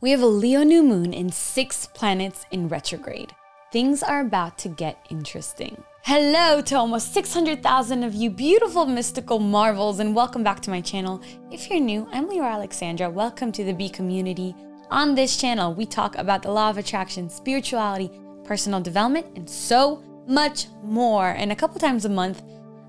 We have a Leo new moon and 6 planets in retrograde. Things are about to get interesting. Hello to almost 600,000 of you beautiful mystical marvels, and welcome back to my channel. If you're new, I'm Leeor Alexandra. Welcome to the B community. On this channel, we talk about the law of attraction, spirituality, personal development, and so much more. And a couple times a month,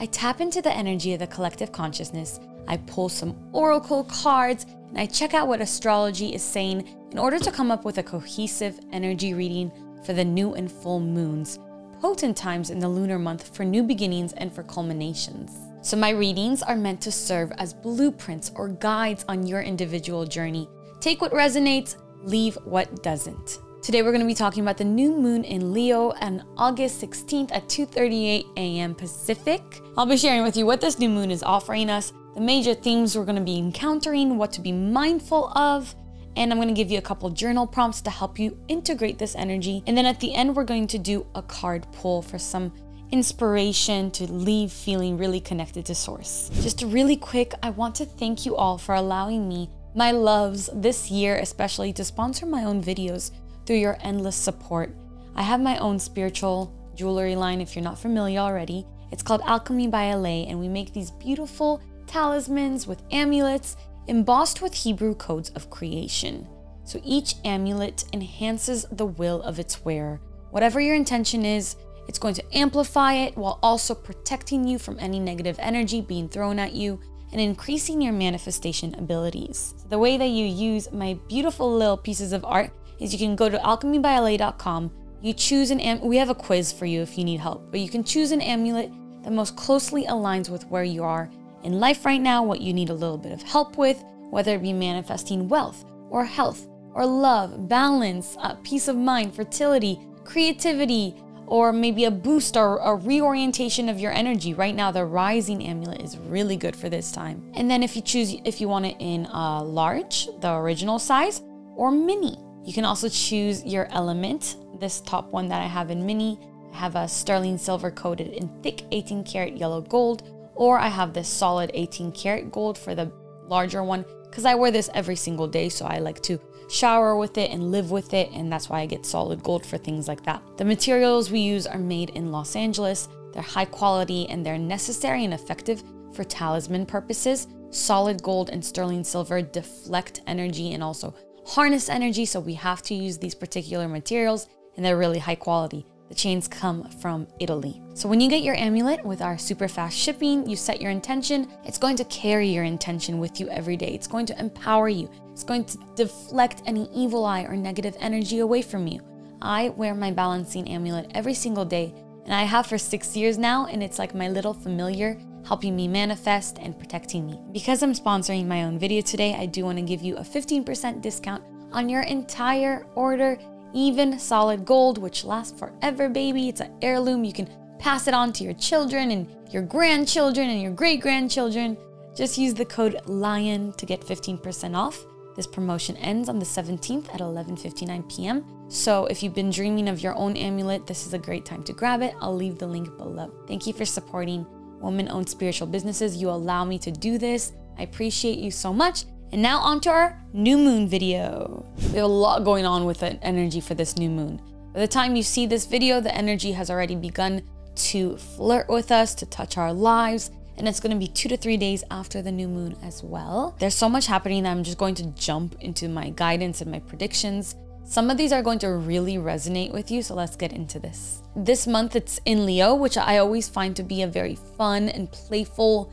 I tap into the energy of the collective consciousness. I pull some oracle cards, and I check out what astrology is saying in order to come up with a cohesive energy reading for the new and full moons, potent times in the lunar month for new beginnings and for culminations. So my readings are meant to serve as blueprints or guides on your individual journey. Take what resonates, leave what doesn't. Today we're going to be talking about the new moon in Leo on August 16th at 2:38 a.m. Pacific. I'll be sharing with you what this new moon is offering us, the major themes we're going to be encountering, what to be mindful of, and I'm going to give you a couple journal prompts to help you integrate this energy. And then at the end, we're going to do a card pull for some inspiration to leave feeling really connected to source. Just really quick, I want to thank you all for allowing me, my loves, this year especially, to sponsor my own videos through your endless support. I have my own spiritual jewelry line, if you're not familiar already. It's called Alchemy by LA, and we make these beautiful talismans with amulets embossed with Hebrew codes of creation. So each amulet enhances the will of its wearer. Whatever your intention is, it's going to amplify it while also protecting you from any negative energy being thrown at you and increasing your manifestation abilities. So the way that you use my beautiful little pieces of art is you can go to alchemybyla.com. You choose we have a quiz for you if you need help, but you can choose an amulet that most closely aligns with where you are in life right now, what you need a little bit of help with, whether it be manifesting wealth or health or love, balance, peace of mind, fertility, creativity, or maybe a boost or a reorientation of your energy. Right now, the rising amulet is really good for this time. And then if you want it in large, the original size, or mini. You can also choose your element. This top one that I have in mini, I have a sterling silver coated in thick 18 karat yellow gold, or I have this solid 18 karat gold for the larger one, because I wear this every single day, so I like to shower with it and live with it, and that's why I get solid gold for things like that. The materials we use are made in Los Angeles. They're high quality and they're necessary and effective for talisman purposes. Solid gold and sterling silver deflect energy and also harness energy, so we have to use these particular materials, and they're really high quality. The chains come from Italy. So when you get your amulet with our super fast shipping, you set your intention. It's going to carry your intention with you every day. It's going to empower you. It's going to deflect any evil eye or negative energy away from you. I wear my balancing amulet every single day, and I have for 6 years now, and it's like my little familiar, helping me manifest and protecting me. Because I'm sponsoring my own video today, I do want to give you a 15% discount on your entire order. Even solid gold, which lasts forever, baby. It's an heirloom. You can pass it on to your children and your grandchildren and your great-grandchildren. Just use the code LION to get 15% off. This promotion ends on the 17th at 11:59 p.m. So if you've been dreaming of your own amulet, this is a great time to grab it. I'll leave the link below. Thank you for supporting women-owned spiritual businesses. You allow me to do this. I appreciate you so much. And now on to our new moon video. We have a lot going on with the energy for this new moon. By the time you see this video, the energy has already begun to flirt with us, to touch our lives, and it's going to be 2 to 3 days after the new moon as well. There's so much happening that I'm just going to jump into my guidance and my predictions. Some of these are going to really resonate with you, so let's get into this. This month it's in Leo, which I always find to be a very fun and playful,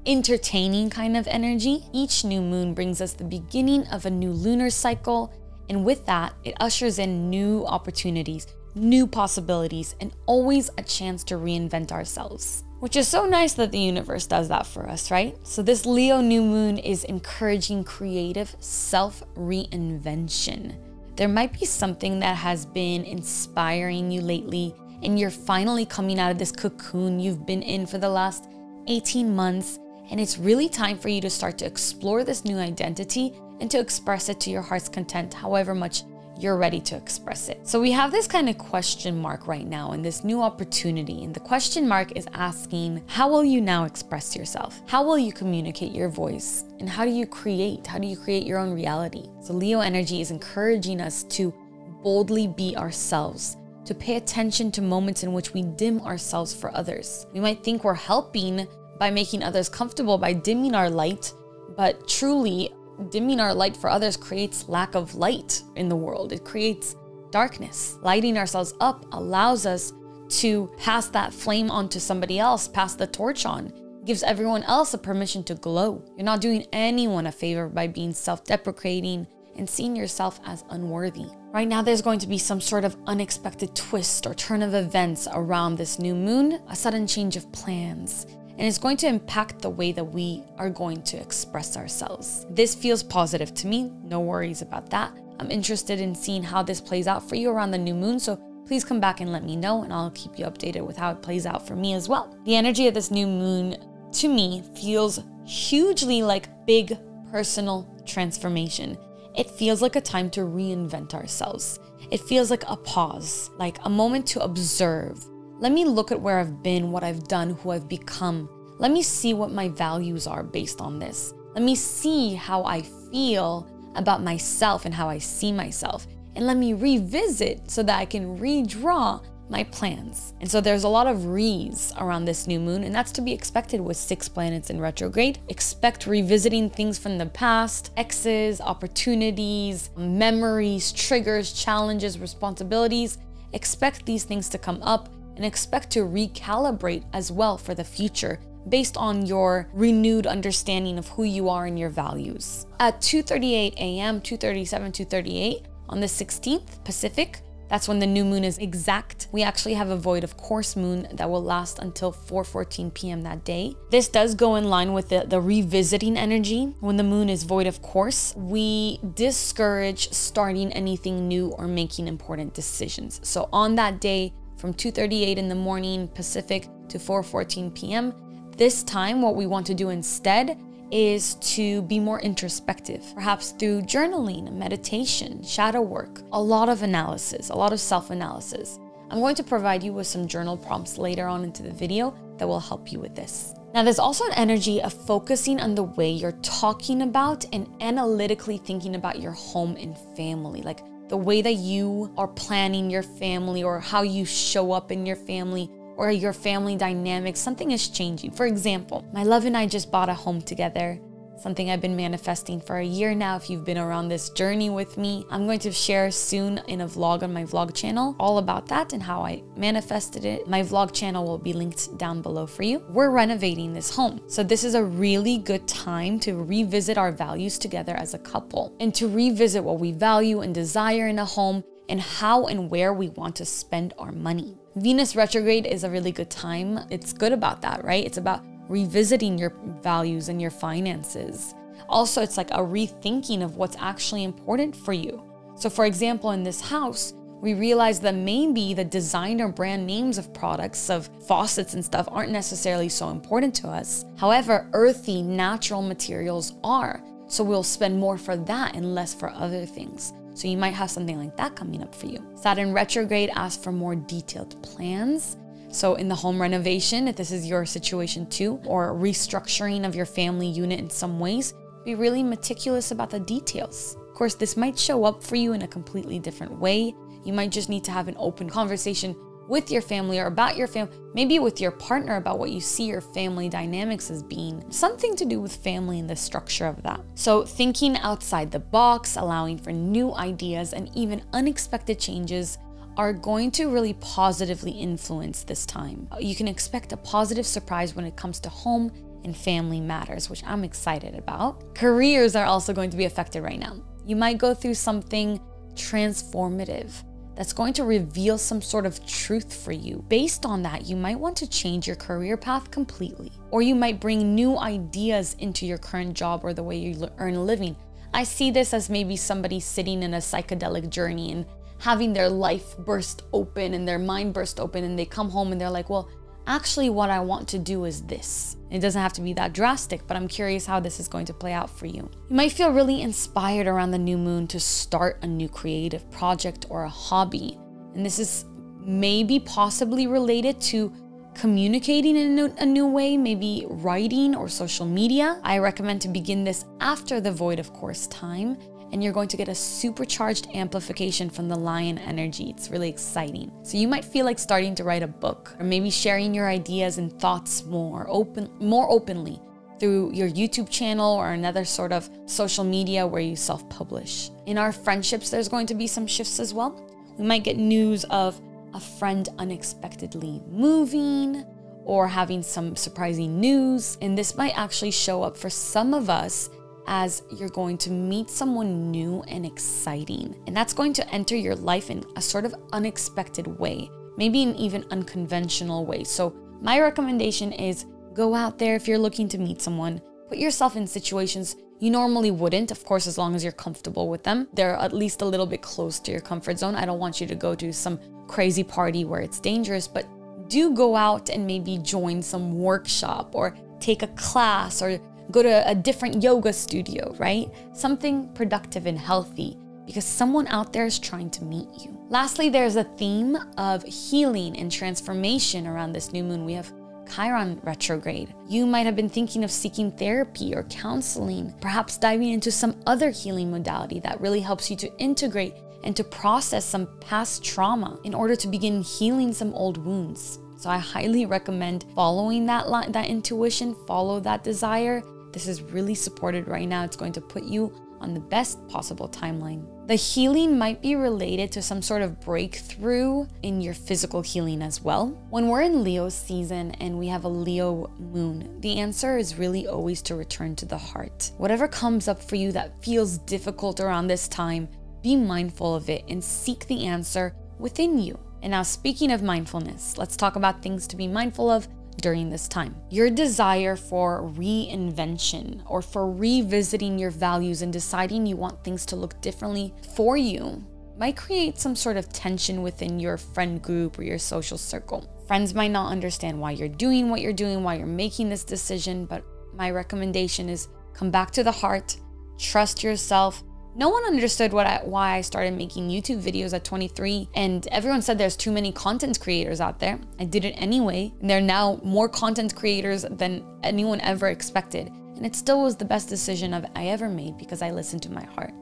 entertaining kind of energy. Each new moon brings us the beginning of a new lunar cycle, and with that, it ushers in new opportunities, new possibilities, and always a chance to reinvent ourselves. Which is so nice that the universe does that for us, right? So this Leo new moon is encouraging creative self-reinvention. There might be something that has been inspiring you lately, and you're finally coming out of this cocoon you've been in for the last 18 months, and it's really time for you to start to explore this new identity and to express it to your heart's content, however much you're ready to express it. So we have this kind of question mark right now and this new opportunity. And the question mark is asking, how will you now express yourself? How will you communicate your voice? And how do you create? How do you create your own reality? So Leo energy is encouraging us to boldly be ourselves, to pay attention to moments in which we dim ourselves for others. We might think we're helping by making others comfortable, by dimming our light, but truly dimming our light for others creates lack of light in the world. It creates darkness. Lighting ourselves up allows us to pass that flame on to somebody else, pass the torch on, gives everyone else a permission to glow. You're not doing anyone a favor by being self-deprecating and seeing yourself as unworthy. Right now, there's going to be some sort of unexpected twist or turn of events around this new moon, a sudden change of plans, and it's going to impact the way that we are going to express ourselves. This feels positive to me, no worries about that. I'm interested in seeing how this plays out for you around the new moon, so please come back and let me know, and I'll keep you updated with how it plays out for me as well. The energy of this new moon, to me, feels hugely like big personal transformation. It feels like a time to reinvent ourselves. It feels like a pause, like a moment to observe. Let me look at where I've been, what I've done, who I've become. Let me see what my values are based on this. Let me see how I feel about myself and how I see myself. And let me revisit so that I can redraw my plans. And so there's a lot of re's around this new moon, and that's to be expected with 6 planets in retrograde. Expect revisiting things from the past, exes, opportunities, memories, triggers, challenges, responsibilities. Expect these things to come up and expect to recalibrate as well for the future based on your renewed understanding of who you are and your values. At 2:38 a.m., 2:37, 2:38 on the 16th Pacific, that's when the new moon is exact. We actually have a void of course moon that will last until 4:14 p.m. that day. This does go in line with the revisiting energy. When the moon is void of course, we discourage starting anything new or making important decisions. So on that day, from 2:38 in the morning Pacific to 4:14 p.m., this time what we want to do instead is to be more introspective, perhaps through journaling, meditation, shadow work, a lot of analysis, a lot of self-analysis. I'm going to provide you with some journal prompts later on into the video that will help you with this. Now, there's also an energy of focusing on the way you're talking about and analytically thinking about your home and family, like the way that you are planning your family or how you show up in your family or your family dynamics. Something is changing. For example, my love and I just bought a home together, something I've been manifesting for a year now. If you've been around this journey with me, I'm going to share soon in a vlog on my vlog channel all about that and how I manifested it. My vlog channel will be linked down below for you. We're renovating this home. So this is a really good time to revisit our values together as a couple and to revisit what we value and desire in a home and how and where we want to spend our money. Venus retrograde is a really good time. It's good about that, right? It's about revisiting your values and your finances. Also, it's like a rethinking of what's actually important for you. So for example, in this house, we realized that maybe the designer brand names of products, of faucets and stuff aren't necessarily so important to us. However, earthy, natural materials are. So we'll spend more for that and less for other things. So you might have something like that coming up for you. Saturn retrograde asks for more detailed plans. So in the home renovation, if this is your situation too, or restructuring of your family unit in some ways, be really meticulous about the details. Of course, this might show up for you in a completely different way. You might just need to have an open conversation with your family or about your family, maybe with your partner about what you see your family dynamics as being, something to do with family and the structure of that. So thinking outside the box, allowing for new ideas and even unexpected changes are going to really positively influence this time. You can expect a positive surprise when it comes to home and family matters, which I'm excited about. Careers are also going to be affected right now. You might go through something transformative that's going to reveal some sort of truth for you. Based on that, you might want to change your career path completely, or you might bring new ideas into your current job or the way you earn a living. I see this as maybe somebody sitting in a psychedelic journey and having their life burst open and their mind burst open, and they come home and they're like, well, actually what I want to do is this. It doesn't have to be that drastic, but I'm curious how this is going to play out for you. You might feel really inspired around the new moon to start a new creative project or a hobby. And this is maybe possibly related to communicating in a new way, maybe writing or social media. I recommend to begin this after the void of course time, and you're going to get a supercharged amplification from the lion energy. It's really exciting. So you might feel like starting to write a book, or maybe sharing your ideas and thoughts more openly through your YouTube channel or another sort of social media where you self-publish. In our friendships, there's going to be some shifts as well. We might get news of a friend unexpectedly moving or having some surprising news. And this might actually show up for some of us as you're going to meet someone new and exciting. And that's going to enter your life in a sort of unexpected way, maybe an even unconventional way. So my recommendation is go out there if you're looking to meet someone, put yourself in situations you normally wouldn't, of course, as long as you're comfortable with them. They're at least a little bit close to your comfort zone. I don't want you to go to some crazy party where it's dangerous, but do go out and maybe join some workshop or take a class or go to a different yoga studio, right? Something productive and healthy, because someone out there is trying to meet you. Lastly, there's a theme of healing and transformation around this new moon. We have Chiron retrograde. You might have been thinking of seeking therapy or counseling, perhaps diving into some other healing modality that really helps you to integrate and to process some past trauma in order to begin healing some old wounds. So I highly recommend following that intuition, follow that desire. This is really supported right now. It's going to put you on the best possible timeline. The healing might be related to some sort of breakthrough in your physical healing as well. When we're in Leo season and we have a Leo moon, the answer is really always to return to the heart. Whatever comes up for you that feels difficult around this time, be mindful of it and seek the answer within you. And now, speaking of mindfulness, let's talk about things to be mindful of during this time. Your desire for reinvention or for revisiting your values and deciding you want things to look differently for you might create some sort of tension within your friend group or your social circle. Friends might not understand why you're doing what you're doing, why you're making this decision, but my recommendation is come back to the heart, trust yourself. No one understood why I started making YouTube videos at 23, and everyone said there's too many content creators out there. I did it anyway, and there are now more content creators than anyone ever expected. And it still was the best decision I ever made because I listened to my heart,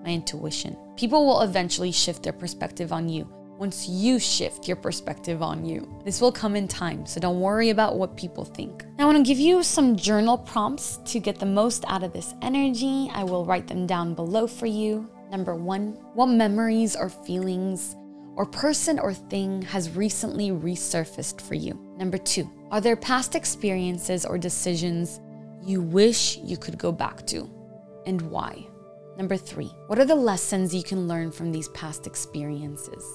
my intuition. People will eventually shift their perspective on you once you shift your perspective on you. This will come in time, so don't worry about what people think. Now, I want to give you some journal prompts to get the most out of this energy. I will write them down below for you. Number 1, what memories or feelings or person or thing has recently resurfaced for you? Number 2, are there past experiences or decisions you wish you could go back to, and why? Number 3, what are the lessons you can learn from these past experiences?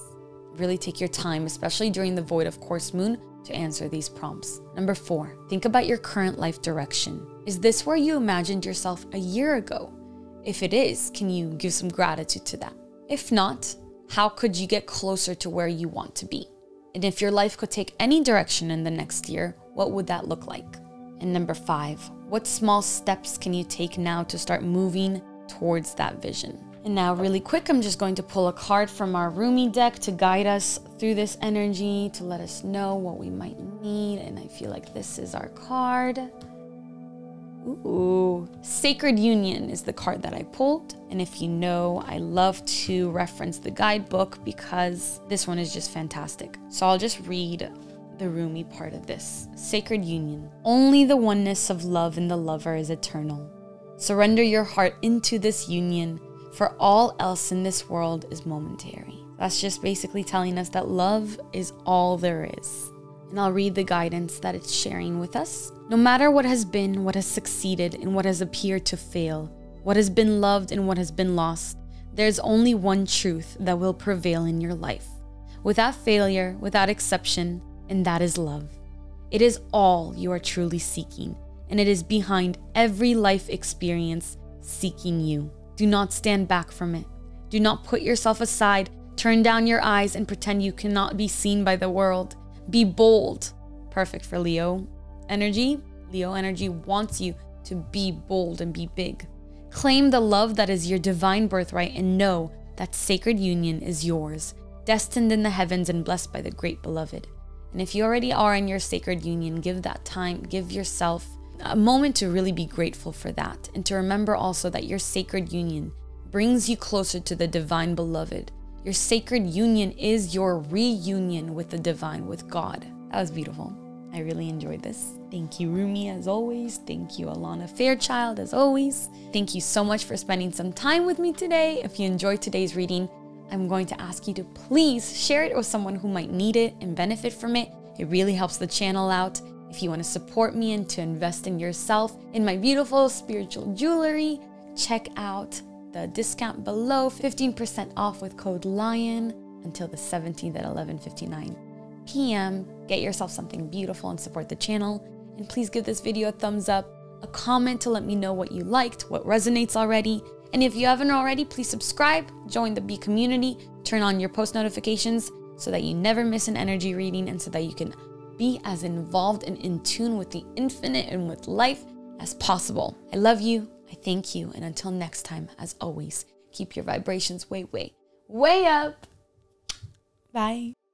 Really take your time, especially during the void of course moon, to answer these prompts. Number 4, think about your current life direction. Is this where you imagined yourself a year ago? If it is, can you give some gratitude to that? If not, how could you get closer to where you want to be? And if your life could take any direction in the next year, what would that look like? And number 5, what small steps can you take now to start moving towards that vision? And now really quick, I'm just going to pull a card from our Rumi deck to guide us through this energy, to let us know what we might need. And I feel like this is our card. Ooh, Sacred Union is the card that I pulled. And if you know, I love to reference the guidebook because this one is just fantastic. So I'll just read the Rumi part of this. Sacred Union. Only the oneness of love in the lover is eternal. Surrender your heart into this union, for all else in this world is momentary. That's just basically telling us that love is all there is. And I'll read the guidance that it's sharing with us. No matter what has been, what has succeeded, and what has appeared to fail, what has been loved and what has been lost, there's only one truth that will prevail in your life, without failure, without exception, and that is love. It is all you are truly seeking, and it is behind every life experience seeking you. Do not stand back from it. Do not put yourself aside, turn down your eyes, and pretend you cannot be seen by the world. Be bold. perfect for Leo energy. Leo energy wants you to be bold and be big. Claim the love that is your divine birthright and know that sacred union is yours, destined in the heavens and blessed by the great beloved. And if you already are in your sacred union, give that time, give yourself a moment to really be grateful for that. And to remember also that your sacred union brings you closer to the divine beloved. Your sacred union is your reunion with the divine, with God. That was beautiful. I really enjoyed this. Thank you, Rumi, as always. Thank you, Alana Fairchild, as always. Thank you so much for spending some time with me today. If you enjoyed today's reading, I'm going to ask you to please share it with someone who might need it and benefit from it. It really helps the channel out. If you want to support me and to invest in yourself, in my beautiful spiritual jewelry, check out the discount below, 15% off with code LION until the 17th at 11:59 p.m. Get yourself something beautiful and support the channel. And please give this video a thumbs up, a comment to let me know what you liked, what resonates already. And if you haven't already, please subscribe, join the B community, turn on your post notifications so that you never miss an energy reading and so that you can be as involved and in tune with the infinite and with life as possible. I love you. I thank you. And until next time, as always, keep your vibrations way, way, way up. Bye.